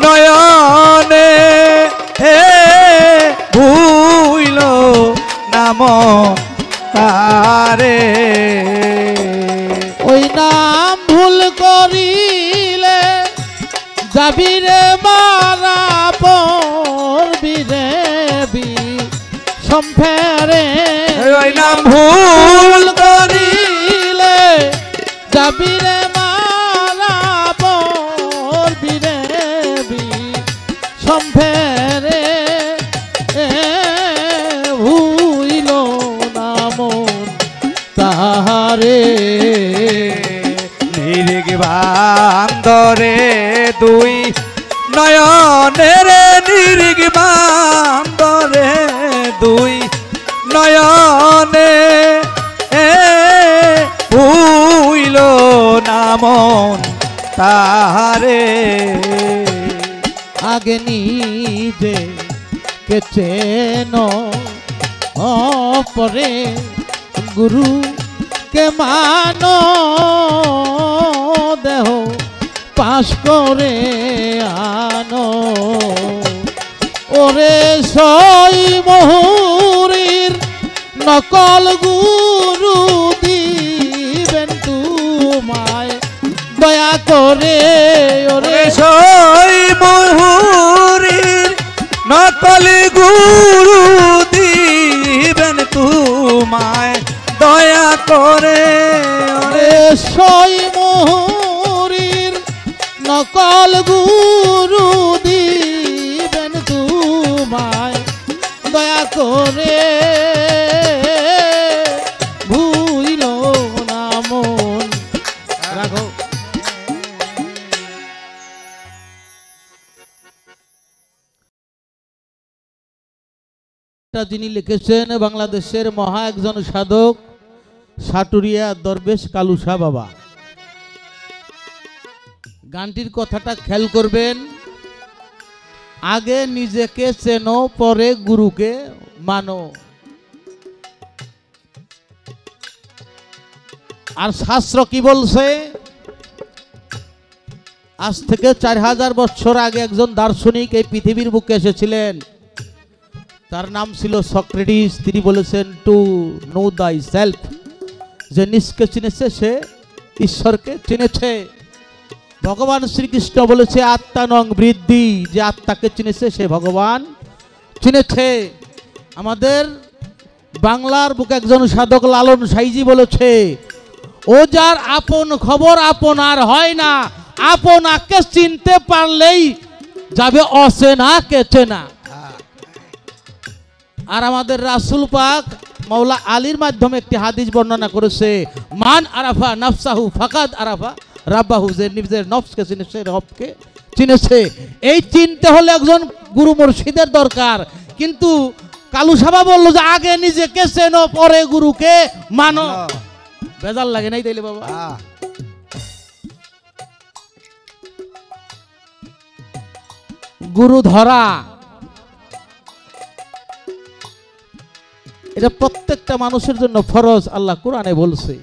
নয়নে ভুইল নাম তারে ওই নাম ভুল করিলে যাবি রে মারা পড়বি রে সম্ফেরে ওই নাম ভুল করিলে যাবি রে মারা পড়বি রে সম্ফেরে ভুইল নাম তাহারে নিরিগ বান্দরে দুই নয়নের নিরিগ বান্দরে দুই নয়নে ভুইল নামন তাহারে আগে নিজে কে চেন পরে গুরু কে মানো দেহ পাশ করে আনো ওরে সই মহুরীর নকল গুরু দিবেন তোমায় দয়া করে ওরে সই মহুরীর নকল গুরু দিবেন তোমায় দয়া করে ওরে সই মহুরীর নকল গুরু দিবেন তোমায় দয়া করে ভুইল না মন রাখো। যিনি লিখেছেন বাংলাদেশের মহা একজন সাধক সাটুরিয়া দরবেশ কালুসা বাবা। গানটির কথাটা খেয়াল করবেন, আগে নিজেকে চেনো পরে গুরুকে মানো। আর শাস্ত্র কি বলছে? আজ থেকে 4000 বছর আগে একজন দার্শনিক এই পৃথিবীর বুকে এসেছিলেন, তার নাম ছিল সক্রেটিস। তিনি বলেছেন টু নো দাই সেলফ, যে নিজকে চিনেছে সে ঈশ্বরকে চিনেছে। ভগবান শ্রীকৃষ্ণ বলেছে আত্মানং বৃদ্ধি, যে আত্মাকে চিনেছে সে ভগবান চিনেছে। আমাদের বাংলার বুকে একজন সাধক লালন সাইজি বলেছে, ও যার আপন খবর আপন আর হয় না, আপনাকে চিনতে পারলেই যাবে অচেনাকে চেনা। আর আমাদের রাসূল পাক মাওলা আলীর মাধ্যমে একটি হাদিস বর্ণনা করেছে, মান আরাফা নাফসাহু ফাকাদ আরাফা রাব্বাহু, যে নিজের নফসকে চিনেছে রবকে চিনেছে। এই চিনতে হলে একজন গুরু মুর্শিদের দরকার। কিন্তু কালুসা বাবা বললো যে আগে নিজেকে চেনো পরে গুরুকে মানো। বেজাল লাগে নাই তাইলে বাবা? গুরু ধরা এটা প্রত্যেকটা মানুষের জন্য ফরজ, আল্লাহ কোরআনে বলছে।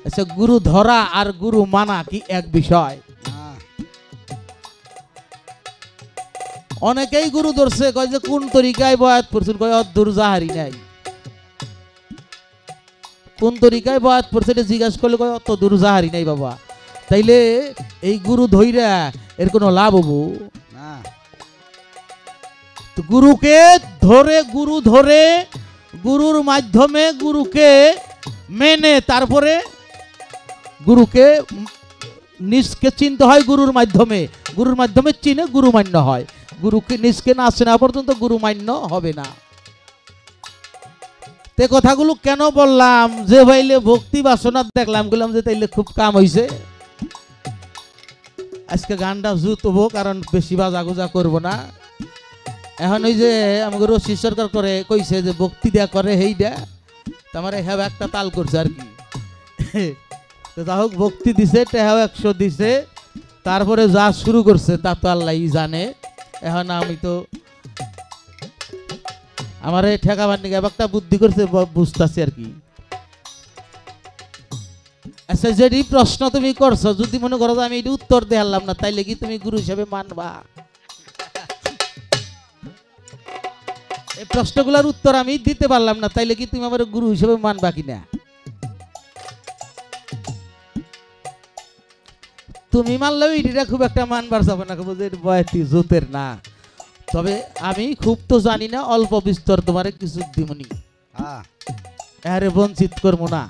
আচ্ছা, গুরু ধরা আর গুরু মানা কি এক বিষয়? অনেকেই গুরু ধরছে, কয় যে কোন তরিকায় বয়াত পড়ছেন, কয় অদ্দুর জাহারি নাই। কোন তরিকায় বয়াত পড়ছে এটা জিজ্ঞাসা করলে কয় অত দূর জাহারি নাই বাবা। তাইলে এই গুরু ধইরা এর কোনো লাভ হবো না। তো গুরুকে ধরে, গুরু ধরে গুরুর মাধ্যমে গুরুকে মেনে তারপরে গুরুকে নিজকে চিনতে হয়। গুরুর মাধ্যমে চিনে গুরু মান্য হয়। গুরুকে নিজকে না চেনা পর্যন্ত গুরু মান্য হবে না। তে কথাগুলো কেন বললাম, যে ভাইলে ভক্তি বাসনা দেখলাম, বললাম যে তাইলে খুব কাম হইছে। আজকে গানটা জুতবো, কারণ বেশি বাজাগুজা করবো না। এখন ওই যে আমাকে রশি সরকার করে কইছে যে ভক্তি দেয়া করে হেইডা, তোমার হ্যাঁ একটা তাল করছে আর কি। তো যা হোক, ভক্তি দিছে, টেহাও 100 দিছে, তারপরে যা শুরু করছে তা তো আল্লাহ জানে। এখন আমি তো আমার এই ঠেকাবার নিকে একটা বুদ্ধি করছে, বুঝতেছি আর কি। আচ্ছা, যেটি প্রশ্ন তুমি করছো, যদি মনে করো যে আমি এটি উত্তর দেখালাম না, তাইলে কি তুমি গুরু হিসাবে মানবা? এই প্রশ্নগুলোর উত্তর আমি দিতে পারলাম না, তাইলে কি তুমি আমার গুরু হিসেবে মানবা কিনা? তুমি মানলেও এটা খুব একটা মানবার যাবে না, যে বয়াতি জোতের না। তবে আমি খুব তো জানি না, অল্প বিস্তর তোমারে কিছু দিমনি, আরে বঞ্চিত করবো না।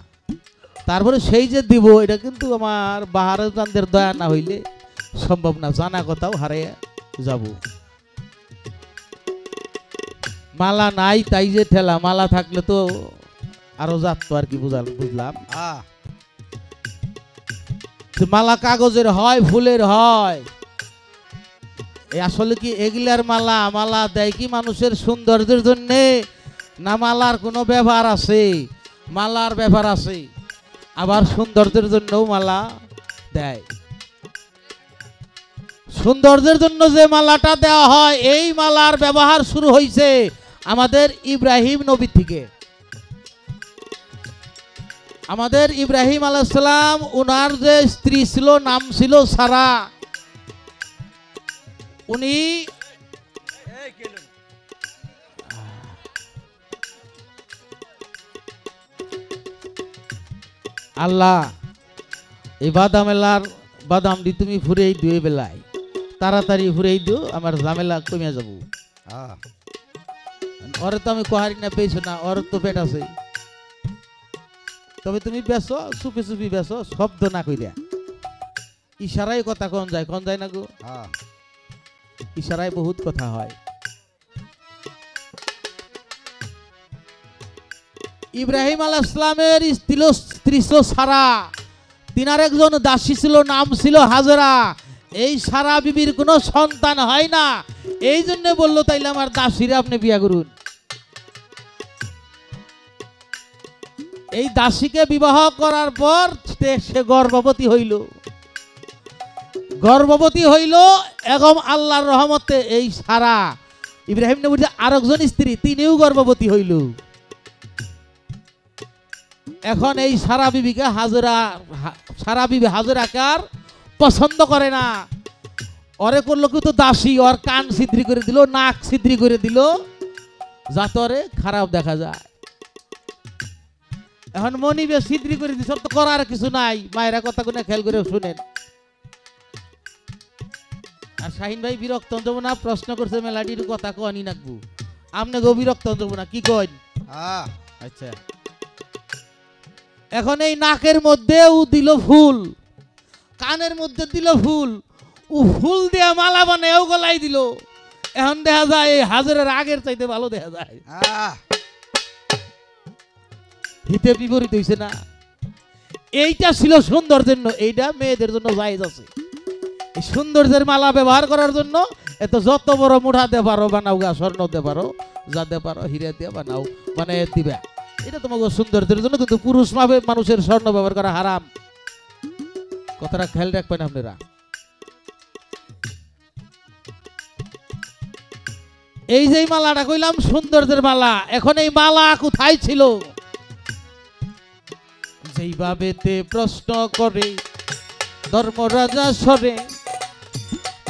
তারপরে সেই যে দিব, এটা কিন্তু আমার বাহারের চাঁদের দয়া না হইলে সম্ভব না, জানা কথাও হারিয়ে যাব। মালা নাই তাই যে ঠেলা, মালা থাকলে তো আরো যাত আর কি, বুঝলাম। মালা কাগজের হয়, ফুলের হয়, আসলে কি এগুলার মালা? মালা দেয় কি মানুষের সৌন্দর্যের জন্য, না মালার কোনো ব্যবহার আছে? মালার ব্যবহার আছে, আবার সৌন্দর্যের জন্যও মালা দেয়। সৌন্দর্যের জন্য যে মালাটা দেওয়া হয়, এই মালার ব্যবহার শুরু হয়েছে আমাদের ইব্রাহিম নবী থেকে। আমাদের ইব্রাহিম আলাইহিস সালাম, উনার যে স্ত্রী ছিল নাম ছিল সারা। উনি আল্লাহ এই বাদামেলার বাদাম দি তুমি ফুরেই দুই বেলায়, তাড়াতাড়ি ফুরেই দিও, আমার ঝামেলা কমিয়া যাব। ওরে তো আমি কোহারি না পেয়েছো না, ওর তো পেট আছে। তবে তুমি বেসো, চুপি চুপি বেসো, শব্দ না কইরা। ইশারায় কথা কোন যায় না গো? ইশারায় বহুত কথা হয়। ইব্রাহিম আলাইহিস সালামের স্ত্রী ছিল সারা, তিনার একজন দাসী ছিল, নাম ছিল হাজেরা। এই সারা বিবির কোনো সন্তান হয় না, এই জন্য বললো তাইলে আমার দাসীরা আপনি বিয়া করুন। এই দাসীকে বিবাহ করার পর সে গর্ভবতী হইল এবং আল্লাহর রহমতে এই সারা ইব্রাহিম নবীর আরেকজন স্ত্রী, তিনিও গর্ভবতী হইল। এখন এই সারা বিবিকে হাজেরাকে আর পছন্দ করে না। ওরে করলো কিন্তু দাসী, ওর কান ছিদ্রি করে দিল, নাক ছিদ্রি করে দিল, যাতে ওরে খারাপ দেখা যায়। এখন মনিবে ছিদ্রি করে দিছ, তো করার কিছু নাই। মায়েরা কথা কোনে খেয়াল করে শুনেন। আর শাহিন ভাই বিরক্ত যাব না, প্রশ্ন করছে মেলাডির কথা কনি নাকবু, আমনে গো বিরক্ত যাব না, কি কইন? আচ্ছা, এখন এই নাকের মধ্যে ও দিল ফুল, কানের মধ্যে দিল ফুল, ও ফুল দিয়ে মালা বানায় গলায় দিল। এখন দেখা যায় এই হাজারের আগের চাইতে ভালো দেখা যায়। হিতে বিপরীত হইছে না? এইটা ছিল সৌন্দর্যের জন্য, এইটা মেয়েদের জন্য জায়েজ আছে। এই সৌন্দর্যের মালা ব্যবহার করার জন্য এত যত বড় মুঠা দে পারো বানাও, গা স্বর্ণ দে পারো, যা দে পারো হিরে দিয়ে বানাও, মানে দিবা, এটা তোমাকে সৌন্দর্যের জন্য। কিন্তু পুরুষ মানুষের স্বর্ণ ব্যবহার করা হারাম, কথাটা খেয়াল রাখবেন আপনারা। এই যে মালাটা কইলাম সৌন্দর্যের মালা, এখন এই মালা কোথায় ছিল? যেইভাবেতে প্রশ্ন করে ধর্মরাজা সরে,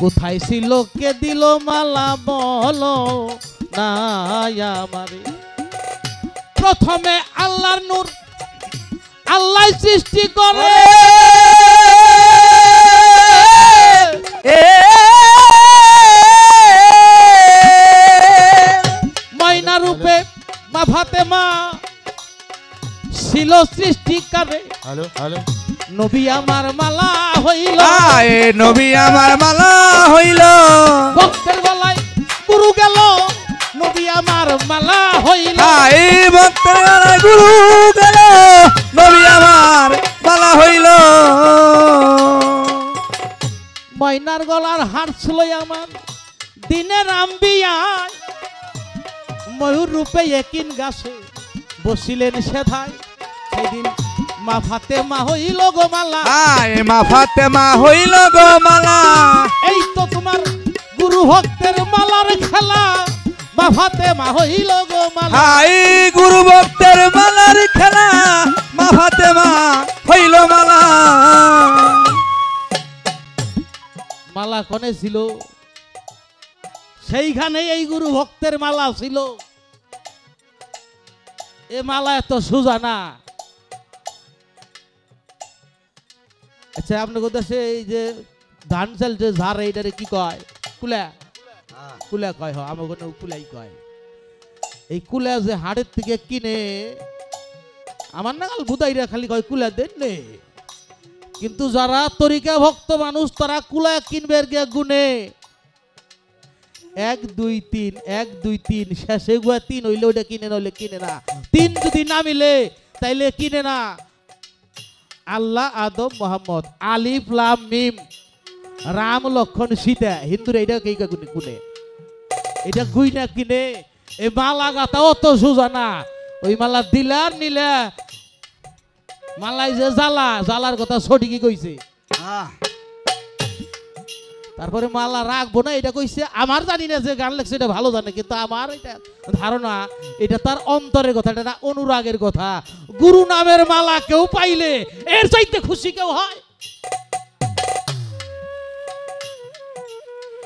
কোথায় ছিল, কে দিল মালা বলো না আমারে। প্রথমে আল্লাহর নূর, আল্লাহ সৃষ্টি করে, ময়না রূপে মা ফাতেমা ছিল সৃষ্টিকারে। নবী আমার মালা হইল, নবী আমার মালা হইল, ভক্তের গলায় গুরু গেল, নবী আমার মালা হইল, ভক্তের গলায় গুরু গেল, নবী আমার মালা হইল। ময়নার গলার হার ছিল আমার দিনের আম্বিয়ায়, ময়ূর রূপে একিন গাছে বসিলেন সেথায়। সেদিন মা ফাতেমা হইল গো মালা, মা ফাতেমা হইল গো মালা। এই তো তোমার গুরু ভক্তের মালার খেলা, মা ফাতেমা হইল গো মালা। গুরু ভক্তের মালার খেলা, মা ফাতেমা হইল মালা। মালা কোনে ছিল? সেইখানে এই গুরু ভক্তের মালা ছিল। এ মালা এত সোজা না। আচ্ছা আপনার দেশে এই যে ধান চাল যে ঝাড় এইটারে কি কয়? কুলা। কুলা কয়, হ আমার কোনো কুলাই কয়। এই কুলা যে হাটের থেকে কিনে, আমার নাগাল বুদাইরা খালি কয় কুলা দেন নে, কিন্তু যারা তরিকা ভক্ত মানুষ তারা কুলা কিনবে গিয়ে গুনে 1 2 3 1 2 3 শেষে গুয়া 3 হইলে ওইটা কিনে, নইলে কিনে না। 3 যদি না মিলে তাইলে কিনে না। আল্লাহ, আদম, মোহাম্মদ, আলিফ লাম মিম, রাম লক্ষণ সীতা, হিন্দুরা এটা কে গুনে গুনে, এটা গুই না কিনে। এই মালা গাথা অত সোজা না। ওই মালা দিলার নিলে মালাই যে জ্বালা, জ্বালার কথা সঠিকই কইছে। তারপরে মালা রাখবো না এটা কইছে। আমার জানি না যে গান লেখছে এটা ভালো জানে, কিন্তু আমার এটা ধারণা এটা তার অন্তরের কথা, এটা অনুরাগের কথা। গুরু নামের মালা কেউ পাইলে এর চাইতে খুশি কেউ হয়?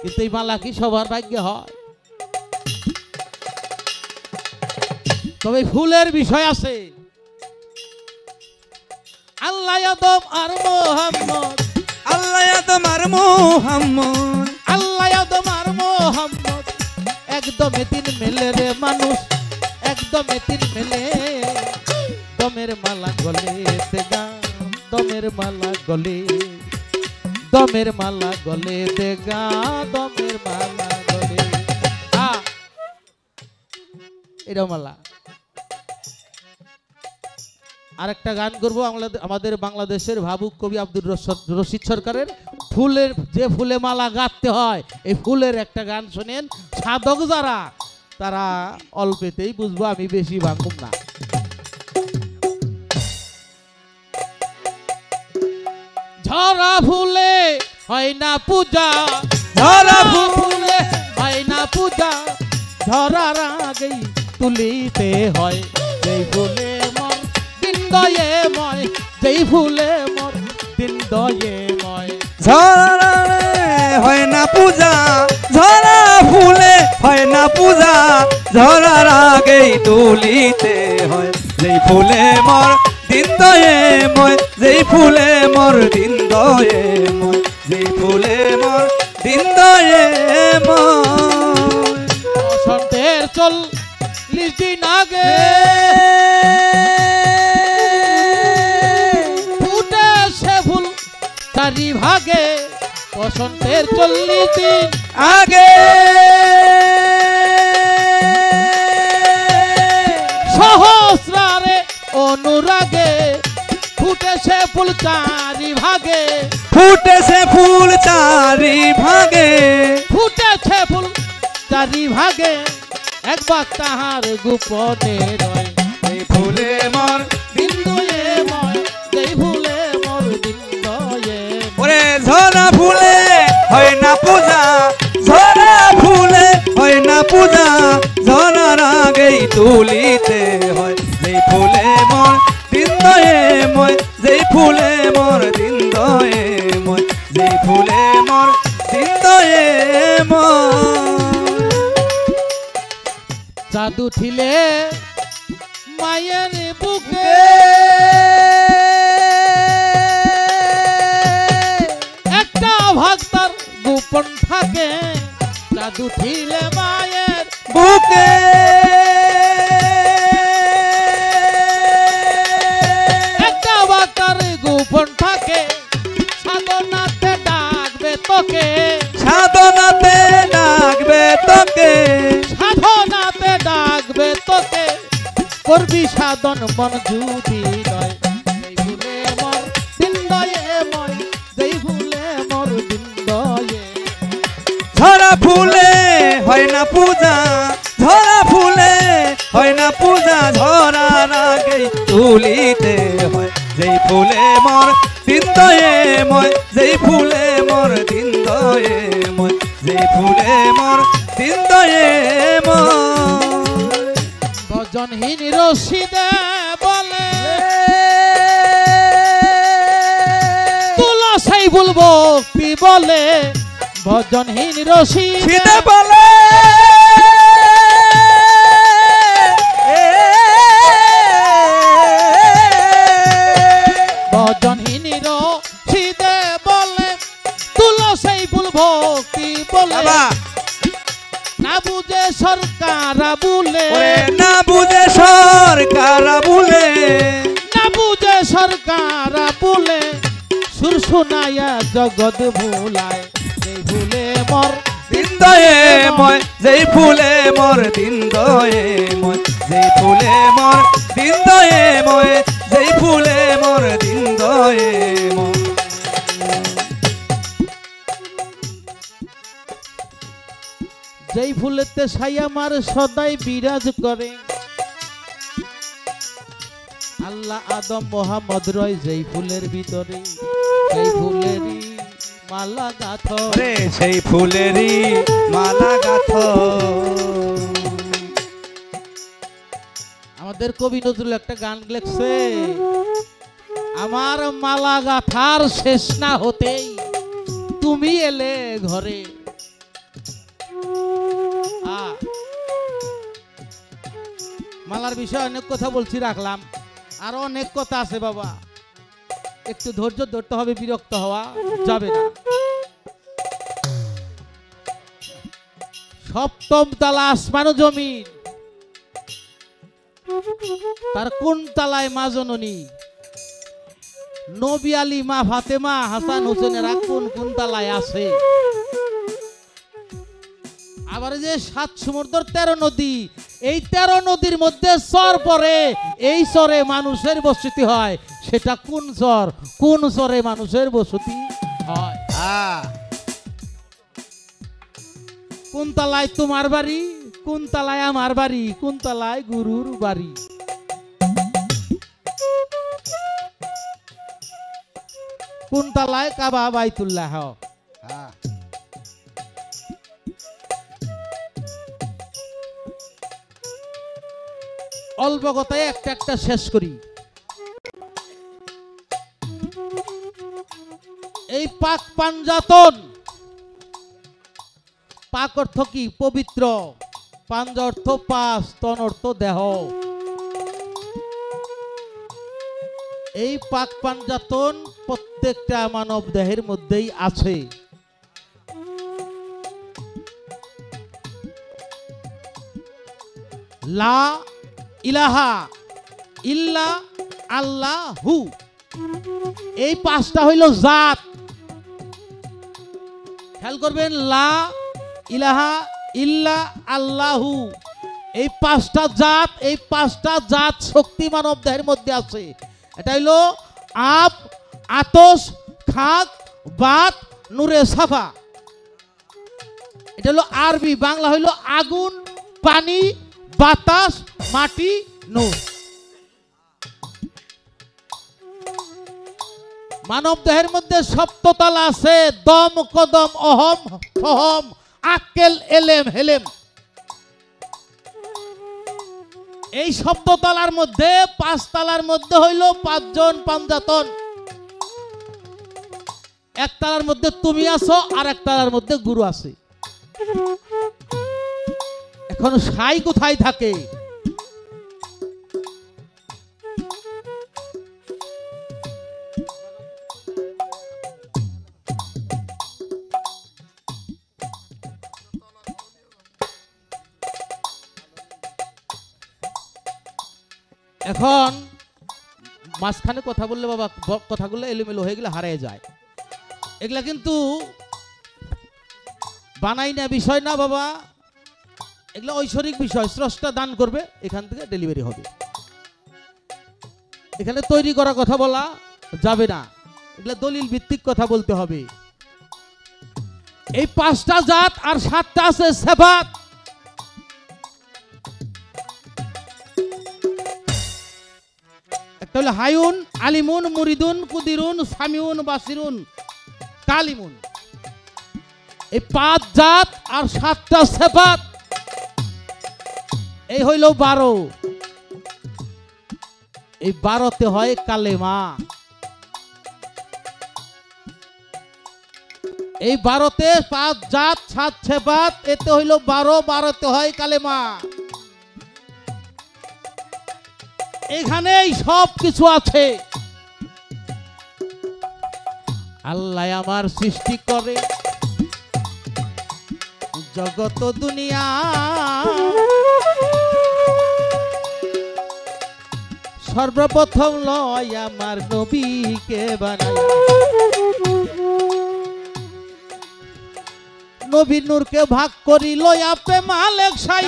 কিন্তু এই মালা কি সবার ভাগ্যে হয়? তবে ফুলের বিষয় আছে। আল্লাহ, আদম আর মোহাম্মদ, আল্লাহ আদম আর মোহাম্মদ, আল্লাহ আদম আর মোহাম্মদ, একদমে 3 মেলে রে মানুষ, একদমে 3 মেলে। দমের মালা গলে দেগা, দমের মালা গলে, দমের মালা গলে দেগা, দমের মালা গলে। এটাও মালা। আরেকটা গান করবো আমাদের বাংলাদেশের ভাবুক কবি আব্দুর রশিদ সরকারের, ফুলের যে ফুলে মালা গাঁথতে হয়, এই ফুলের একটা গান শোনেন। সাধক যারা তারা অল্পেতেই বুঝবো, আমি বেশি ভাঙুম না। ঝরা ফুলে হয় না পূজা, ঝরা ফুলে হয় না পূজা, ঝরার আগেই তুলিতে হয়। যেই ফুলে মর দিন দয়ে ময়, যেই ফুলে মর দিন দয়ে ময়। ঝরা হয় না পূজা, ঝরা ফুলে হয় না পূজা, ঝরার আগেই তুলিতে হয়। যেই ফুলে মর দিন দয়ে ময়, যেই ফুলে মর দিন দয়ে ময়, যেই ফুলে মর দিন দয়ে ময়। বসন্তের 40 দিন আগে ফুটেছে ফুল 4 ভাগে, বসন্তের 40 দিন আগে সহস্রারে অনুরাগে ফুটেছে ফুল 4 ভাগে, ফুটেছে ফুল 4 ভাগে, ফুটেছে ফুল 4 ভাগে। একবার তাহার গোপনে রয়। এই ফুলে মর দিন দয়ে ময়, যেই ফুলে মর দিন দয়ে। ওরে ঝরা ফুলে হয় না পূজা, ঝরা ফুলে হয় না পূজা, ঝরার আগেই তুলিতে হয়। যেই ফুলে মর দিন দয়ে ময়, যেই ফুলে মর দিন দয়ে ময়, যেই ফুলে মর দিন দয়ে ময়। জাদু ঠিলে মায়ের বুকে একটা ভাগ তার গোপন থাকে, জাদু ঠিলে মায়ের বুকে একটা ভাগ তার গোপন থাকে। সাধনাতে ডাকবে তোকে, সাধনাতে ডাকবে তোকে, সাধনাতে ডাকবে তোকে, করবি সাধন মন যদি নয়। যেই ফুলে মর দিন দয়ে ময়, যেই ফুলে মর দিন দয়ে। ঝরা ফুলে হয় না পূজা, ঝরা ফুলে হয় না পূজা, ঝরার আগেই তুলিতে হয়। যেই ফুলে মর দিন দয়ে ময়, যেই ফুলে মর দিন দয়ে ময়, যেই ফুলে মর দিন দয়ে ময়। ভজনহীন রশিদে বলে তুলা সেই বলবো কি বলে, ভজনহীন রশিদে ছিদে বলে বাবা না বুঝে সরকার বলে, ওরে না বুঝে সরকার বলে, না বুঝে সরকার বলে, সুর শোনায়া জগৎ ভুলায়, যেই ভুলে মর দিন দয়ে ময়, যেই ফুলে মোর দিন দয়ে ময়, যেই ফুলে মোর দিন দয়ে ময়, যেই ফুলে মোর দিন দয়ে ময়। যেই ফুলেতে ছায়া মার সদাই বিরাজ করে, আল্লাহ আদম মোহাম্মদ রয় যেই ফুলের ভিতরে, সেই ফুলেরই মালা গাথ, রে সেই ফুলেরই মালা গাথ। আমাদের কবি নজরুল একটা গান লিখছে, আমার মালা গাথার শেষ না হতেই তুমি এলে ঘরে। মালার বিষয়ে অনেক কথা বলছি, রাখলাম, আরো অনেক কথা আছে বাবা, একটু ধৈর্য ধরতে হবে, বিরক্ত হওয়া যাবে না। সপ্তম তালা আসমান ও জমিন, তার কোন তালায় মা জননী, নবী আলী, মা ফাতেমা, হাসান হোসেনেরা কোন কোন তালায় আছে। আবার যে 7 সমুদ্র 13 নদী, এই 13 নদীর মধ্যে চর পড়ে, এই চরে মানুষের বসতি হয়, সেটা কোন চর, কোন চরে মানুষের বসতি হয়। কোন তালায় তোমার বাড়ি, কোন তালায় আমার বাড়ি, কোন তালায় গুরুর বাড়ি। কোন তালায় কাবা বাইতুল্লাহ। অল্প কথায় একটা একটা শেষ করি। এই পাক পাঞ্জাতন, পাক অর্থ কি? পবিত্র। পাঞ্জা অর্থ পাশ, তন অর্থ দেহ। এই পাক পাঞ্জাতন প্রত্যেকটা মানব দেহের মধ্যেই আছে। লা ইলাহা ইল্লা আল্লাহু, এই 5টা হইল জাত। খেয়াল করবেন, লা ইলাহা ইল্লা আল্লাহু, এই 5টা জাত, এই 5টা জাত শক্তি মানব দেহের মধ্যে আছে। এটা হইল আপ, আতস, খাক, বাত, নূরে সাফা। এটা হলো আরবি, বাংলা হইল আগুন, পানি, বাতাস, মাটি, নূর। মানব দেহের মধ্যে সপ্ততলা আছে, দম, কদম, অহম, ফহম, আক্কেল, এলেম, হেলেম। এই সপ্ততলার মধ্যে 5 তালার মধ্যে হইল 5 জন পাঞ্জাতন। এক তালার মধ্যে তুমি আছো, আর এক তালার মধ্যে গুরু আছে। এখন সাই কোথায় থাকে? এখন মাঝখানে কথা বললে বাবা কথাগুলো এলোমেলো হয়ে গেলে হারিয়ে যায়। এগুলা কিন্তু বানাই না বিষয় না বাবা, এগুলো ঐশ্বরিক বিষয়। স্রষ্টা দান করবে, এখান থেকে ডেলিভারি হবে। এখানে তৈরি করা কথা বলা যাবে না, এগুলো দলিল ভিত্তিক কথা বলতে হবে। এই 5টা জাত আর 7টা আছে সেফাত। একটা হলো হায়ুন, আলিমুন, মুরিদুন, কুদিরুন, সামিউন, বাসিরুন, কালিমুন। এই 5 জাত আর 7টা সেফাত, এই হইল 12। এই 12তে হয় কালেমা। এই 12তে 5 জাত 7 সেফাত, এতে হইল 12, 12তে হয় কালেমা। এখানেই সব কিছু আছে। আল্লাহ আমার সৃষ্টি করে, জগত দুনিয়া সর্বপ্রথম লয় আমার নবীকে বানাই নবীর নূরকে ভাগ করি লয়া প্রেম আলেক সাই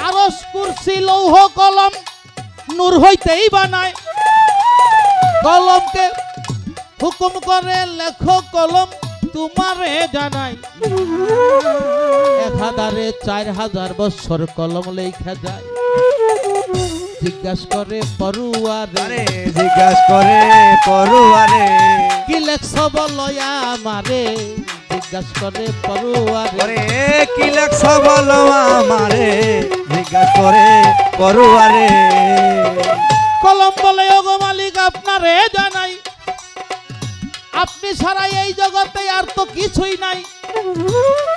আরশ কুরসি লৌহ কলম নূর হইতেই বানায় কলমকে হুকুম করে লেখো কলম তোমারে জানাই 1000 বছর কলম লেখা যায় জিজ্ঞাসা করে পড়ুয়ারে জিজ্ঞাসা করে পড়ুয়ারে কি লেখছ বলয়া আমারে জিজ্ঞাসা করে পড়ুয়ারে কি লেখছ বলো আমারে জিজ্ঞাসা করে পড়ুয়ারে কলম বলে ওগো মালিক আপনারে জানাই আপনি ছাড়া এই জগতে আর তো কিছুই নাই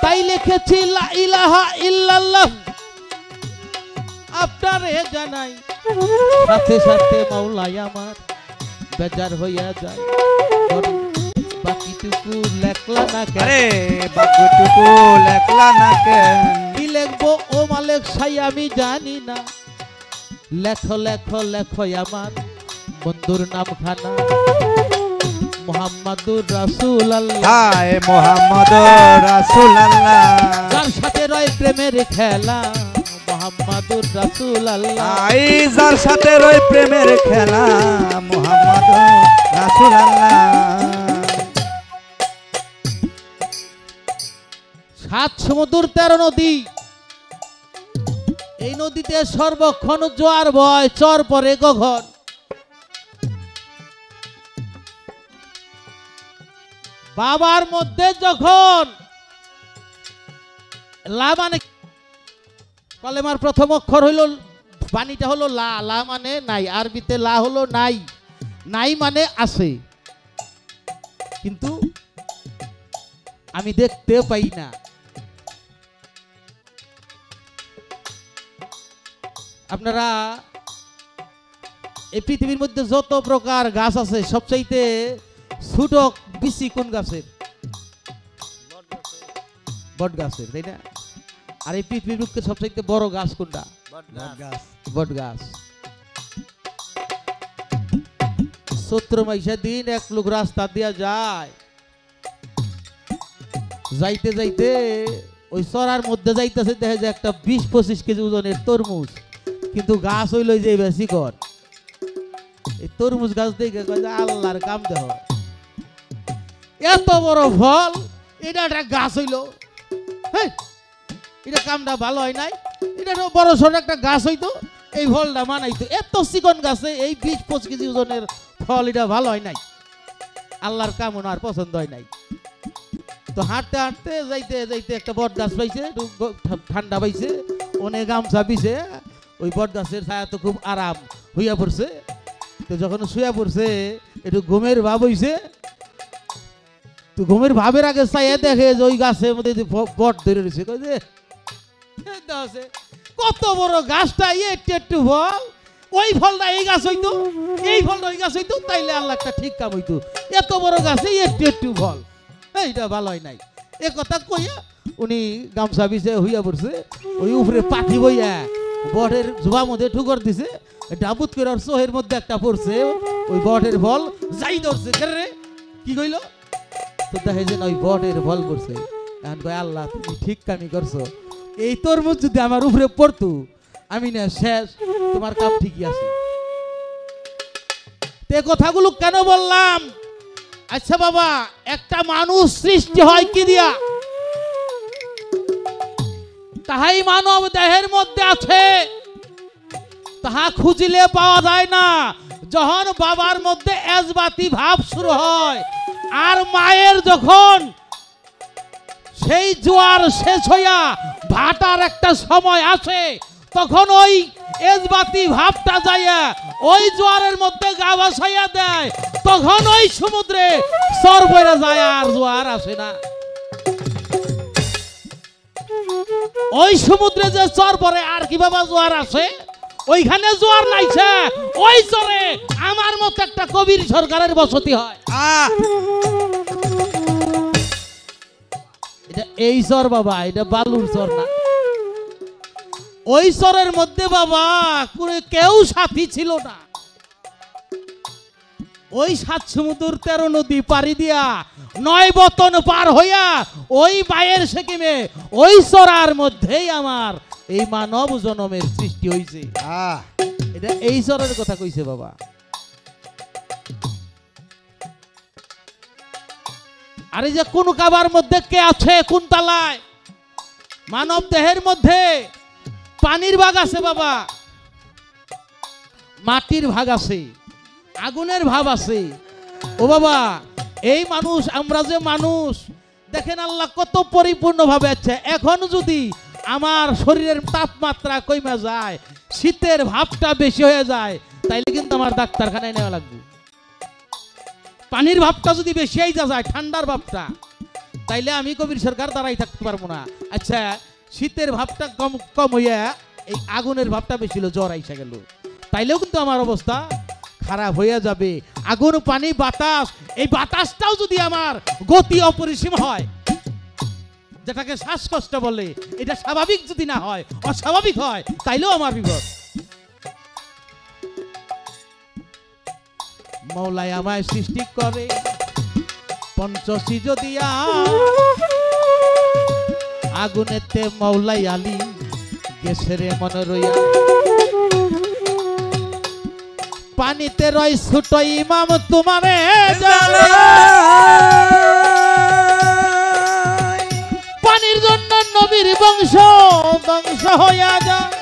তাই লিখেছি লা ইলাহা ইল্লাল্লাহ আপনারে জানাই সাথে সাথে মাওলাই আমার বেজার হইয়া যায় বাকিটুকু লেখলা না কেন বাকিটুকু লেখলা না কেন কি লিখবো ও মালিক সাই আমি জানি না লেখো লেখো লেখো আমার বন্ধুর নাম খানা মুহাম্মাদুর রাসূলুল্লাহ হায় মুহাম্মাদুর রাসূলুল্লাহ যার সাথে রয় প্রেমের খেলা মুহাম্মাদুর রাসূলুল্লাহ আই যার সাথে রয় প্রেমের খেলা মুহাম্মাদুর রাসূলুল্লাহ 7 সমুদ্র 13 নদী এই নদীতে সর্বক্ষণ জোয়ার বয় চর পরে গগন বাবার মধ্যে যখন লা মানে কলেমার প্রথম অক্ষর হইল বাণীটা হলো লা লা মানে নাই আরবিতে লা হলো নাই নাই মানে আছে কিন্তু আমি দেখতে পাই না আপনারা এই পৃথিবীর মধ্যে যত প্রকার গাছ আছে সবচাইতে ছোট বিচি কোন গাছের বট গাছের তাই না আর এই পৃথিবীর বুকে সবচাইতে বড় গাছ কোনটা বট গাছ চৈত্র মাসের দিন এক লোক রাস্তা দিয়া যায় যাইতে যাইতে ওই চড়ার মধ্যে যাইতেছে দেখে যে একটা 20-25 কেজি ওজনের তরমুজ কিন্তু গাছ হইল যে বেশি কর এই তরমুজ গাছ দেখে কয় যে আল্লাহর কাম দেহ এত বড় ফল এটা একটা গাছ হইল এটা কামটা ভালো হয় নাই এটা বড় ছোট একটা গাছ হইতো এই ফলটা মানাইতো এত চিকন গাছে এই 20-25 কেজি ওজনের ফল এটা ভালো হয় নাই আল্লাহর কাম ওনার পছন্দ হয় নাই তো হাঁটতে হাঁটতে যাইতে যাইতে একটা বট গাছ পাইছে একটু ঠান্ডা পাইছে অনেক গামছা পিছে ওই বট গাছের ছায়া তো খুব আরাম হইয়া পড়ছে তো যখন শুয়া পড়ছে একটু ঘুমের ভাব হইছে তো ঘুমের ভাবের আগে ছায়া দেখে যে ওই গাছের মধ্যে বট ধরে রয়েছে কত বড় গাছটা একটু একটু ফল ওই ফলটা এই গাছ হইতো এই ফলটা ওই গাছ হইতো তাইলে আল্লাহ একটা ঠিক কাম হইতো এত বড় গাছে একটু একটু ফল এইটা ভালো হয় নাই এ কথা কইয়া উনি গামছা বিছে হইয়া পড়ছে ওই উপরে পাখি বইয়া বটের জোবা মধ্যে ঠুকর দিছে ডাবুত করে সোহের মধ্যে একটা পড়ছে ওই বটের ফল যাই ধরছে রে কি কইল তো দেখে যে ওই বটের ফল পড়ছে এখন কয় আল্লাহ তুমি ঠিক কামই করছো এই তরমুজ যদি আমার উপরে পড়তো আমি না শেষ তোমার কাম ঠিকই আছে তে কথাগুলো কেন বললাম আচ্ছা বাবা একটা মানুষ সৃষ্টি হয় কি দিয়া তাহাই মানব দেহের মধ্যে আছে তাহা খুঁজিলে পাওয়া যায় না যখন বাবার মধ্যে এজবাতি ভাব শুরু হয় আর মায়ের যখন সেই জোয়ার শেষ হইয়া ভাটার একটা সময় আসে তখন ওই এজবাতি ভাবটা যাইয়া ওই জোয়ারের মধ্যে গা ভাসাইয়া দেয় তখন ওই সমুদ্রে চর বইরা যায় আর জোয়ার আসে না ওই সমুদ্রে যে চর পরে আর কি বাবা জোয়ার আসে ওইখানে জোয়ার নাইছে ওই চরে আমার মতো একটা কবির সরকারের বসতি হয় এটা এই চর বাবা, এটা বালুর চর না। ওই চরের মধ্যে বাবা কেউ সাথী ছিল না। ওই 7 সমুদ্র 13 নদী পাড়ি দিয়া 9 বতন পার হইয়া ওই মায়ের সেকিমে ওই চরার মধ্যেই আমার এই মানব জনমের সৃষ্টি হইছে। এটা এই চরের কথা কইছে বাবা। আর এই যে কোন কাবার মধ্যে কে আছে, কোন তালায়? মানব দেহের মধ্যে পানির ভাগ আছে বাবা, মাটির ভাগ আছে, আগুনের ভাব আছে। ও বাবা, এই মানুষ, আমরা যে মানুষ, দেখেন আল্লাহ কত পরিপূর্ণ ভাবে আছে। এখন যদি আমার শরীরের তাপমাত্রা কমে যায়, শীতের ভাবটা বেশি হয়ে যায়, তাইলে কিন্তু আমার ডাক্তারখানায় নেওয়া লাগবে। পানির ভাবটা যদি বেশি হয়ে যায়, ঠান্ডার ভাবটা, তাইলে আমি কবির সরকার দাঁড়াই থাকতে পারবো না। আচ্ছা, শীতের ভাবটা কম কম হইয়া এই আগুনের ভাবটা বেশি হলো, জ্বর আইসা গেল, তাইলেও কিন্তু আমার অবস্থা খারাপ হইয়া যাবে। আগুন, পানি, বাতাস, এই বাতাসটাও যদি আমার গতি অপরিসীম হয়, যেটাকে শ্বাসকষ্ট বলে, এটা স্বাভাবিক যদি না হয়, অস্বাভাবিক হয়, তাইলেও আমার বিপদ। মৌলাই আমায় সৃষ্টি করে পঞ্চশীজ দিয়া, আগুনেতে মৌলাই আলী গেছেরে মনে রইয়া, পানিতে রয় ছোট ইমাম তোমারে পানির জন্য নবীর বংশ ধ্বংস হইয়া যায়,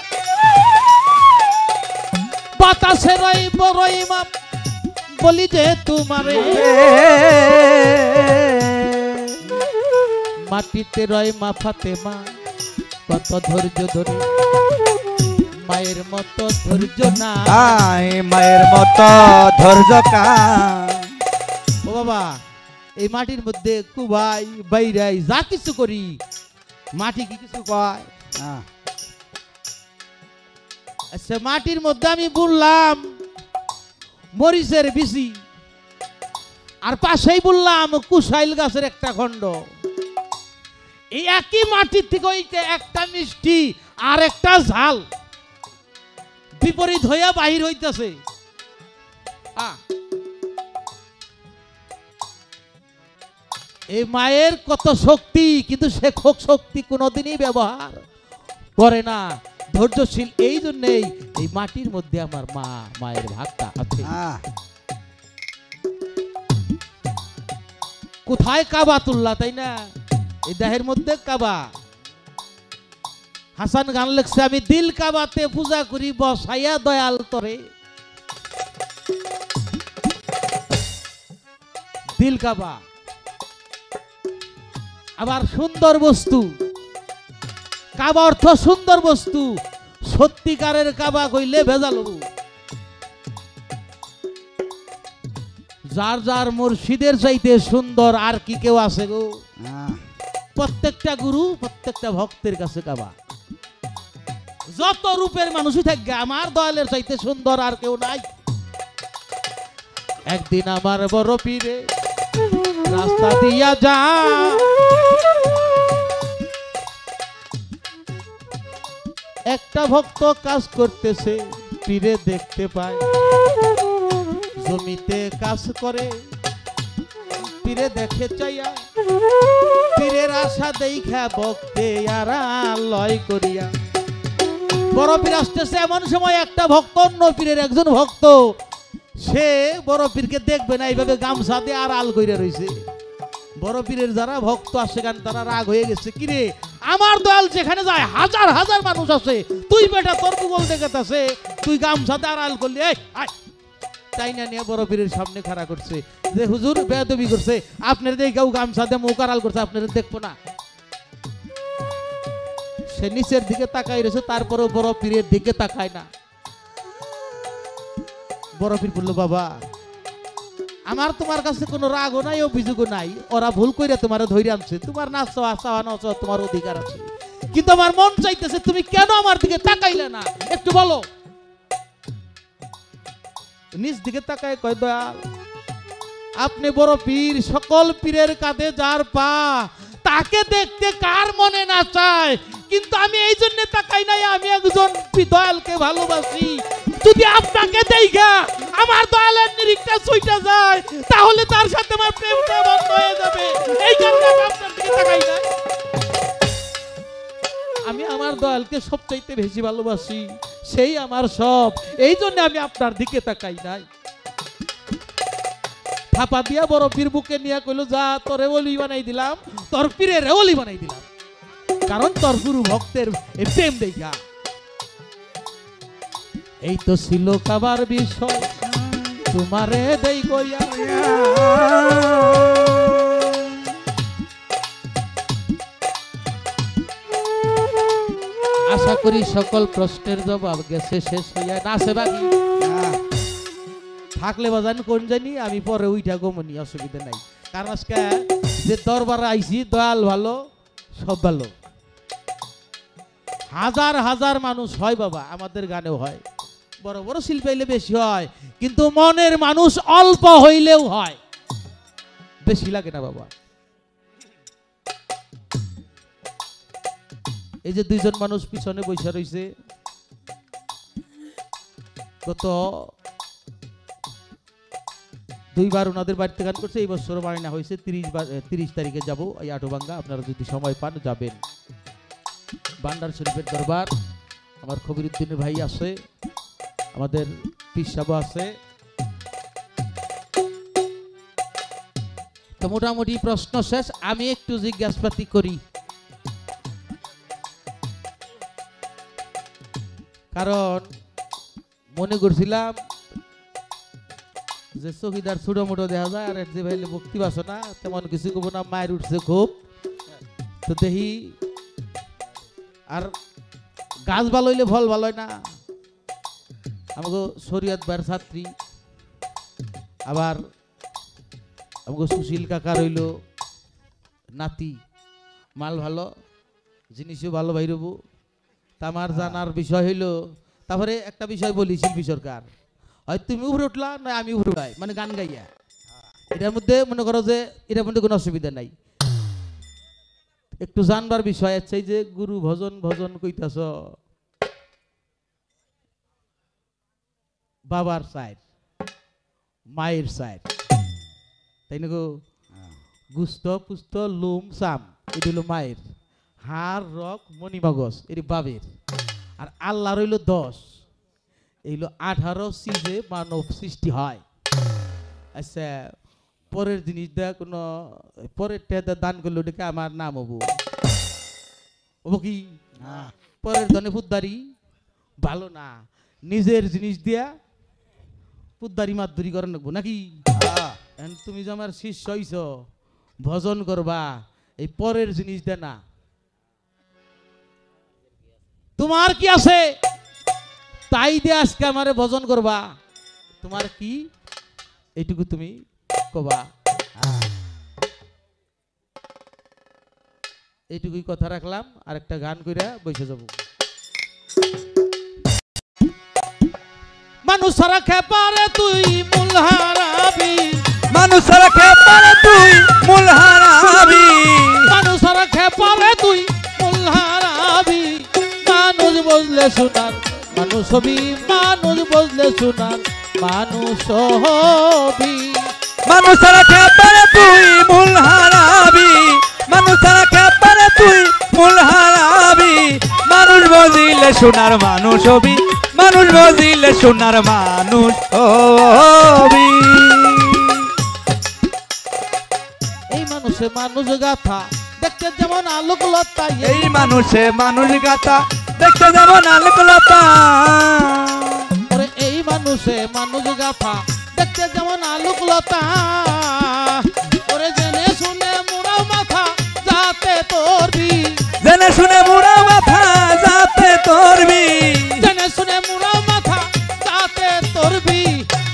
বাতাসে রয় বড় ইমাম বলি যে তোমারে, মাটিতে রয় মা ফাতেমা কত ধৈর্য ধরে, মায়ের মতো ধৈর্য না, মায়ের মতো ধৈর্য কা। ও বাবা, এই মাটির মধ্যে কুবাই বাইরাই যা কিছু করি, মাটি কি কিছু কয়? আচ্ছা, মাটির মধ্যে আমি বললাম মরিচের বিচি, আর পাশেই বললাম কুশাইল গাছের একটা খণ্ড। এই একই মাটির থেকে হইতে একটা মিষ্টি আর একটা ঝাল বিপরীত হইয়া বাহির হইতেছে। এই মায়ের কত শক্তি, কিন্তু সে শক্তি কোনোদিনই ব্যবহার করে না, ধৈর্যশীল। এই জন্যই এই মাটির মধ্যে আমার মায়ের ভাগটা আছে। কোথায় কাবা তুল্লা, তাই না? এই দেহের মধ্যে কাবা। হাসান গান লেখছে, আমি দিল কাবাতে পূজা করি বসাইয়া দয়াল তরে। দিল কাবা আবার সুন্দর বস্তু। কাবা অর্থ সুন্দর বস্তু। সত্যিকারের কাবা কইলে ভেজাল। যার যার মুর্শিদের চাইতে সুন্দর আর কি কেউ আছে গো? প্রত্যেকটা গুরু, প্রত্যেকটা ভক্তের কাছে কাবা। যত রূপের মানুষই থাকবে, আমার দয়ালের চাইতে সুন্দর আর কেউ নাই। একদিন আমার বড় পীরে রাস্তা দিয়া যা, একটা ভক্ত কাজ করতেছে, পীরে দেখতে পায়। জমিতে কাজ করে, পীরে দেখে চাইয়া, পীরের আশা দেখা ভক্তে লয় করিয়া। বড় পীর আসতেছে, এমন সময় একটা ভক্ত অন্য পীরের একজন ভক্ত, সে বড় পীরকে দেখবে না, এইভাবে গামছা দিয়ে আড়াল কইরা রইছে। বড় পীরের যারা ভক্ত আসে গান, তারা রাগ হয়ে গেছে, কিরে আমার দয়াল যেখানে যায় হাজার হাজার মানুষ আছে, তুই বেটা তোর ভূগোল দেখাতেছে, তুই গামছাতে আড়াল করলি। তাই না নিয়ে বড় পীরের সামনে খাড়া করছে যে হুজুর বেয়াদবি করছে, আপনার দেখেও গামছাতে মুখ আড়াল করছে, আপনারা দেখবো না। সে নিচের দিকে তাকাই রয়েছে, তারপরে বড় পীরের দিকে তাকায় না। বড় পীর বলল, বাবা আমার তোমার কাছে কোনো রাগও নাই, অভিযোগও নাই, ওরা ভুল করে তোমার ধৈর্য আনছে, তোমার নাচ চাওয়া নাচ তোমার অধিকার আছে, কিন্তু আমার মন চাইতেছে তুমি কেন আমার দিকে তাকাইলে না, একটু বলো। নিজ দিকে তাকায় কয়, দয়াল আপনি বড় পীর, সকল পীরের কাঁধে যার পা, তাকে দেখতে কার মনে না চায়, কিন্তু আমি এই জন্য তাকাই নাই, আমি একজন দয়ালকে ভালোবাসি। যদি আপনাকে দেখা আমার দয়ালের নিরিখটা ছুঁইটা যায়, তাহলে তার সাথে আমার প্রেমটা বন্ধ হয়ে যাবে। এই কারণে আমি আপনার দিকে তাকাই না। আমি আমার দয়ালকে সবচাইতে বেশি ভালোবাসি, সেই আমার সব, এই জন্য আমি আপনার দিকে তাকাই নাই। থাপা দিয়া বড় পীর বুকে নিয়ে কইলো, যা তোরে ওলি বানাই দিলাম, তোর পীরের ওলি বানাই দিলাম, কারণ তোর গুরু ভক্তের এই প্রেম দেখা। এই তো ছিল কাবার বিষয়, তোমারে দেই গইয়া। আশা করি সকল প্রশ্নের জবাব গেছে শেষ হইয়া। না আছে বাকি থাকলে বাজান কোন জানি, আমি পরে উইঠা গমনি, অসুবিধা নাই। কারণ আজকে যে দরবারে আইছি, দয়াল ভালো, সব ভালো। হাজার হাজার মানুষ হয় বাবা, আমাদের গানেও হয়, বড় বড় শিল্পী হইলে বেশি হয়, কিন্তু মনের মানুষ অল্প হইলেও হয়, বেশি লাগে না বাবা। এই যে দুইজন মানুষ পিছনে বসে রয়েছে, গত 2 বার ওনাদের বাড়িতে গান করছে, এই বছর বায়না হয়েছে 30 তারিখে যাব এই আটোভাঙ্গা। আপনারা যদি সময় পান যাবেন। ভান্ডার শরীফের দরবার, আমার খবিরুদ্দিনের ভাই আছে, আমাদের পীর সাহেব আছে। তো মোটামুটি প্রশ্ন শেষ, আমি একটু জিজ্ঞাসাবাতি করি, কারণ মনে করছিলাম যে চকিদার ছোট মোটো দেখা যায়, আর যে ভাইলে ভক্তি বাসনা তেমন কিছু কব না, মায়ের উঠছে খুব। তো দেখি আর গাছ ভালো হইলে ফল ভালো হয় না। আমাকে শরীয়ত বার ছাত্রী, আবার আমাকে সুশীল কাকা রইল নাতি, মাল ভালো, জিনিসও ভালো বাইরব। তা আমার জানার বিষয় হইল, তারপরে একটা বিষয় বলি, শিল্পী সরকার হয় তুমি উপরে উঠলা, নয় আমি উপরে উঠাই, মানে গান গাইয়া, এটার মধ্যে মনে করো যে এটার মধ্যে কোনো অসুবিধা নাই। একটু জানবার বিষয় আছে, যে গুরু ভজন ভজন কইতাছ বাবার সাইড, মায়ের সাইড, তাই না গো? গুস্ত পুস্ত লুম সাম এটি হলো মায়ের, হাড় রক মণিমগজ এটি বাবের, আর আল্লাহ রইল 10, এইগুলো 18 সিজে মানব সৃষ্টি হয়। আচ্ছা, পরের জিনিস দেয়া কোনো পরের টেদা দান করলে ওটাকে আমার নাম হবো কি? পরের ধনে ফুদ্দারি ভালো না, নিজের জিনিস দিয়া ফুদ্দারি মাদ্দুরি করে নেবো নাকি? তুমি যে আমার শিষ্য হইছ, ভজন করবা, এই পরের জিনিস দে না। তোমার কি আছে তাই দিয়ে আজকে আমারে ভজন করবা, তোমার কি এইটুকু তুমি কবা। এইটুকুই কথা রাখলাম, আর একটা গান কইরা বসে যাব। মানুষ রাখে পারে তুই মূল হারাবি, মানুষ রাখে পারে তুই মূল হারাবি, মানুষ রাখে পারে তুই মূল হারাবি। মানুষ বললে শোনার মানুষ হবি, মানুষ বললে শোনার মানুষ হবি। মানুষ রাখে পারে তুই মূল হারাবি, মানুষ রাখে পারে তুই মূল হারাবি। মানুষ বুঝিলে সোনার মানুষ হবি, মানুষ বুঝিলে সোনার মানুষ হবি। এই মানুষে মানুষ গাথা দেখতে যেমন আলোক লতা, এই মানুষে মানুষ গাথা দেখতে যেমন আলোক লতা। ওরে এই মানুষে মানুষ গাথা দেখতে যেমন আলোক লতা। ওরে জেনে শুনে মুড়াও মাথা যাতে তোরবি, জেনে শুনে মুড়া মাথা যাতে তোরবি, জেনে শুনে মুড়াও মাথা যাতে তোরবি।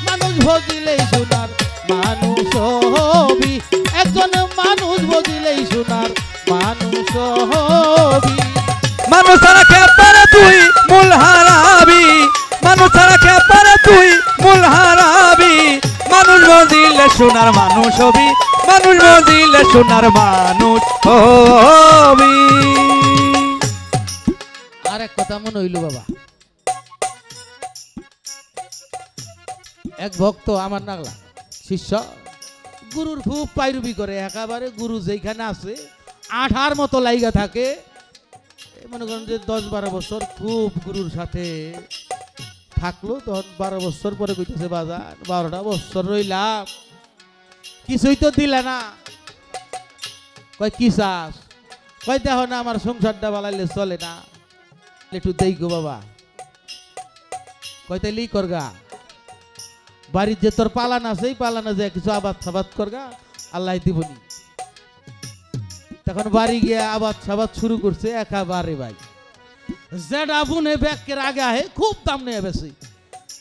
মানুষ ভজিলেই সোনার মানুষ হবি, একজন মানুষ ভজিলেই সোনার মানুষ হবি। মানুষ রাখে পারে তুই মূল হারাবি, মানুষ রাখে পারে তুই মূল হারাবি। মানুষ বুঝিলে সোনার মানুষ হবি, মানুষ বুঝিলে সোনার মানুষ হবি। আর এক কথা মনে হইল বাবা, এক ভক্ত আমার নাগলা শিষ্য গুরুর খুব পাইরুবি করে, একেবারে গুরু যেখানে আছে আঠার মতো লাইগা থাকে। মনে করেন যে 10-12 বছর খুব গুরুর সাথে থাকলো, তখন 12 বছর পরে কইতেছে বাজার 12টা বছর রইলাম কিছুই তো দিলে না। কয় কি চাস? কয় দেখো না আমার সংসারটা বালাইলে চলে না, একটু দেই গো বাবা। কয় তাইলে করগা, বাড়ির যে তোর পালান আছে এই পালানা যে কিছু আবাদ সাবাদ করগা, আল্লাহ দিবনি। তখন বাড়ি গিয়ে আবাদ সাবাদ শুরু করছে একেবারে ভাই, যেটা বুনে ব্যাগের আগে আহে খুব দাম নিয়ে বেশি,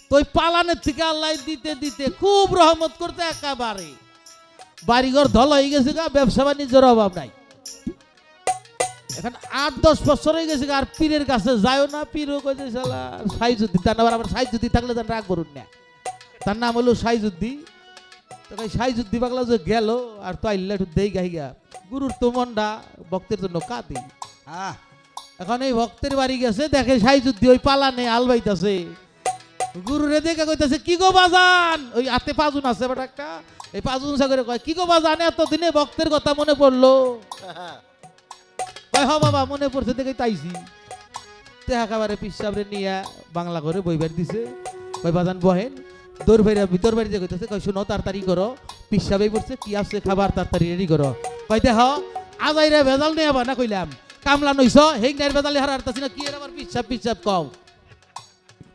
তো ওই পালানের থেকে আল্লাহ দিতে দিতে খুব রহমত করতে একেবারে বাড়িঘর ধল হয়ে গেছে গা, ব্যবসা বাণিজ্যের অভাব নাই। এখন 8-10 বছর হয়ে গেছে আর পীরের কাছে যায়ও না। পীরও কইছে শালা সাইজুদ্দি, তার নাম আবার সাইজুদ্দি থাকলে তার রাগ করুন না, তার নাম হলো সাইজুদ্দি। তো সাইজুদ্দি পাগলা যে গেল আর তো আইলে একটু দেই গাইগা, গুরুর তো মনটা ভক্তের জন্য কাঁদি। এখন এই ভক্তের বাড়ি গেছে, দেখে সাইজুদ্দি ওই পালানে আলবাইতাছে, গুরুরে দেখে কইতাছে কি গো বাজান, ওই হাতে পাজুন আছে বেটা একটা, এই পাজুন সাগরে কয় কি গো বাজান এতদিনে ভক্তের কথা মনে পড়লো? কয় হ বাবা মনে পড়ছে দেখে তাইছি। তে একেবারে পিসাবরে নিয়ে বাংলা করে বইবার দিছে। কয় বাজান বহেন, দৌড় ভাইরা ভিতর বাড়িতে কইতেছে, কয় শুনো তাড়াতাড়ি করো, পিসাবেই পড়ছে কি আছে খাবার তাড়াতাড়ি রেডি করো। কয় দেখ আজাইরে ভেজাল নিয়ে আবার না কইলাম, কামলা নইছ হেং নাইর বেদালে হারারতাছি না, কি এর আবার পিসাব পিসাব কও।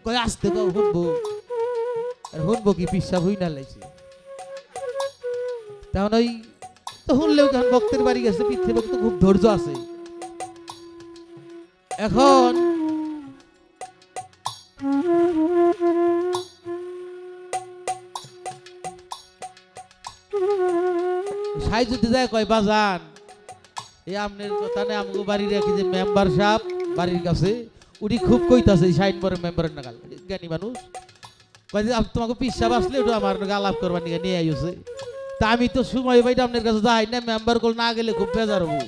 কয় আসতে কও শুনবো, আর শুনবো কি পিসাব হই না লাইছে। তখন ওই তো শুনলেও যখন ভক্তের বাড়ি গেছে, পিঠে ভক্ত খুব ধৈর্য আছে। এখন সাই যদি যায় কয় বাজান এই আমনের কথা নেই, আমগো বাড়ির কি যে মেম্বার সাহেব বাড়ির কাছে উনি খুব কইতাছে সাইন পরে মেম্বারের নাগাল, জ্ঞানী মানুষ। কয় যে তোমাকে পিসাব আসলে একটু আমার আলাপ করবার নিয়ে নিয়ে আইছে। তা আমি তো সময় পাইটা আপনার কাছে যাই না, মেম্বার কল না গেলে খুব বেজার হবো।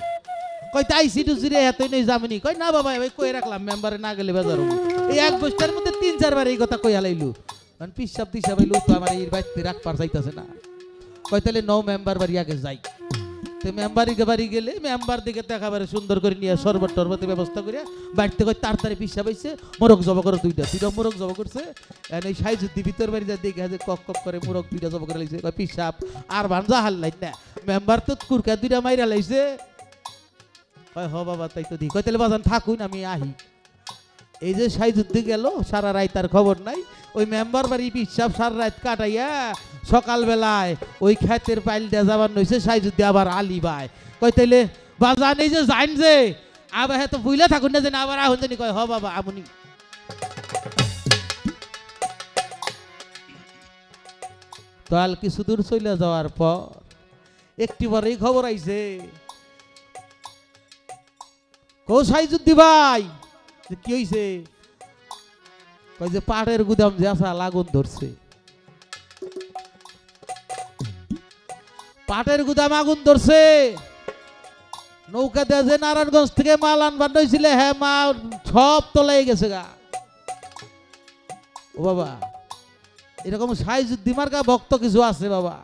কই তাই সিটু সিরে এতই নেই যামিনি। কই না বাবা ভাই কই রাখলাম, মেম্বারে না গেলে বেজার হবো। এই এক বছরের মধ্যে 3-4 বার এই কথা কই হালাইলু, কারণ পিসাব টিসাব হইলো তো আমার এই বাড়িতে রাখবার চাইতেছে না। কই তাহলে নৌ মেম্বার বাড়ি আগে যাই। তো মেম্বারিকে বাড়ি গেলে মেম্বার দিকে তো একেবারে সুন্দর করে নিয়ে শরবত টরবতের ব্যবস্থা করে বাড়িতে কই তাড়াতাড়ি পিসাব হইছে, মোরগ জবা করে দুইটা মোরগ জবা করছে। এই সাইজুদ্দি ভিতর বাড়ি যা দেখে যে কক কক করে মোরগ 2টা জবা করে লাইছে। কই পিসাব আর ভাঞ্জা হাল্লাই না, মেম্বার তো কুরকা 2টা মাইরা লাইছে। কয় হ বাবা তাই তো দি। কয় তাহলে বাজান থাকুন আমি আহি। এই যে সাইজুদ্দি গেল সারা রাত তার খবর নাই, ওই মেম্বার বাড়ি পিসাব সারা রাত কাটাইয়া সকালবেলায় ওই ক্ষেতের পাইল দিয়ে যাবার নইছে সাইজুদ্দি আবার আলি বাই। কয় তাইলে বাজান এই যে যাইন যে আবার হ্যাঁ তো বুইলা থাকুন না যে আবার আহুন জানি। কয় হ বাবা আমনি। তো আল কিছু দূর চলে যাওয়ার পর একটিবারেই খবর আইছে, কো সাইজুদ্দি ভাই কি হইছে? কয় যে পাটের গুদাম যে আছে আগুন ধরছে। পাটের গুদাম আগুন ধরছে, নৌকা দিয়ে যে নারায়ণগঞ্জ থেকে মাল আনবার হয়েছিল, হ্যাঁ মাল সব তলাই গেছে গা। ও বাবা এরকম সাইজুদ্দি মার্কা ভক্ত কিছু আছে বাবা।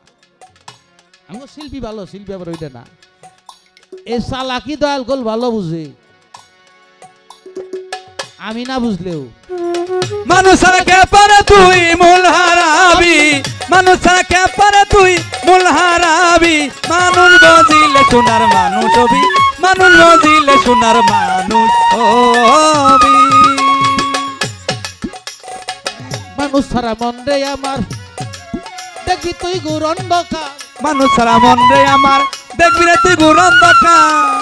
আমার শিল্পী ভালো, শিল্পী আবার ওইটা না, এই চালাকি দয়াল গোল ভালো বুঝে, আমি না বুঝলেও। মানুষ কে পারে তুই মূল হারাবি, মানুষ কে পারে তুই মূল হারাবি, মানুষ বুঝিলে সোনার মানুষ হবি, মানুষ বুঝিলে সোনার মানুষ হবি। মানুষ ছাড়া মন রে আমার দেখবি তুই গুর অন্ধকার, মানুষ ছাড়া মন রে আমার দেখবি রে তুই গুর অন্ধকার,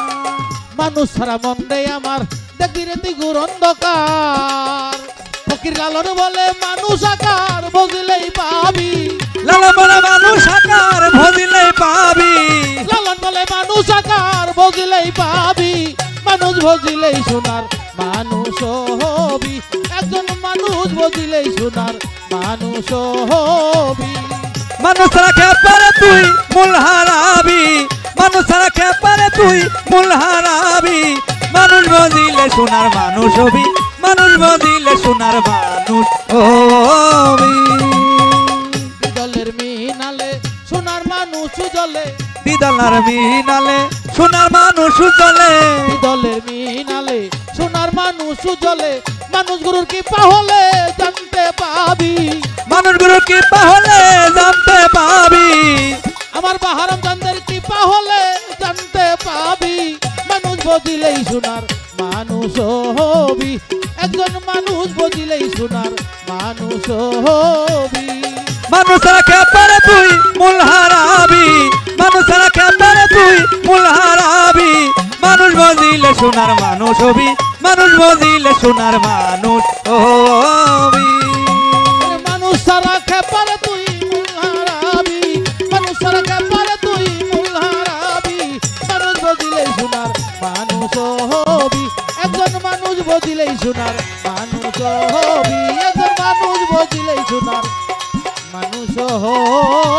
মানুষ ছাড়া মন রে আমার দেখবি রে তুই গুর অন্ধকার। ফকির লালন বলে মানুষ আকার বুঝলেই পাবি, লালন বলে মানুষ আকার বুঝলেই পাবি, লালন বলে মানুষ আকার বুঝলেই পাবি, মানুষ বুঝলেই সোনার মানুষ হবি, একজন মানুষ বুঝলেই সোনার মানুষ হবি। মানুষ ছাড়া খেপারে তুই মূল হারাবি, মানুষ ছাড়া খেপারে তুই মূল হারাবি। মানুষ বজিলে সোনার মানুষ হবি, মানুষ বজিলে সোনার মানুষ হবি। দলের মিনালে সোনার মানুষ জ্বলে, দিদলার মিনালে সোনার মানুষ জ্বলে, দলের মিনালে সোনার মানুষ জ্বলে। মানুষ গুরুর কৃপা হলে জানতে পাবি, মানুষ গুরু কৃপা হলে জানতে পাবি। আমার বাহারাম চাঁদের কৃপা হলে জানতে পাবি। মানুষ বজিলেই সোনার মানুষ হবি, একজন মানুষ বজিলেই সোনার মানুষ হবি। মানুষ ছাড়া খেপারে তুই মূল হারাবি, মানুষ ছাড়া খেপারে তুই মূল হারাবি। মানুষ বজিলে সোনার মানুষ হবি, মানুষ বজিলে সোনার মানুষ হবি। মানুষ সারা খেপারে তুই মূল হারাবি, মানুষ সারা খেপারে তুই মূল হারাবি। মানুষ বজিলেই সোনার মানুষ হবি, একজন মানুষ বজিলেই সোনার মানুষ হবি, একজন মানুষ বজিলেই সোনার মানুষ হবি।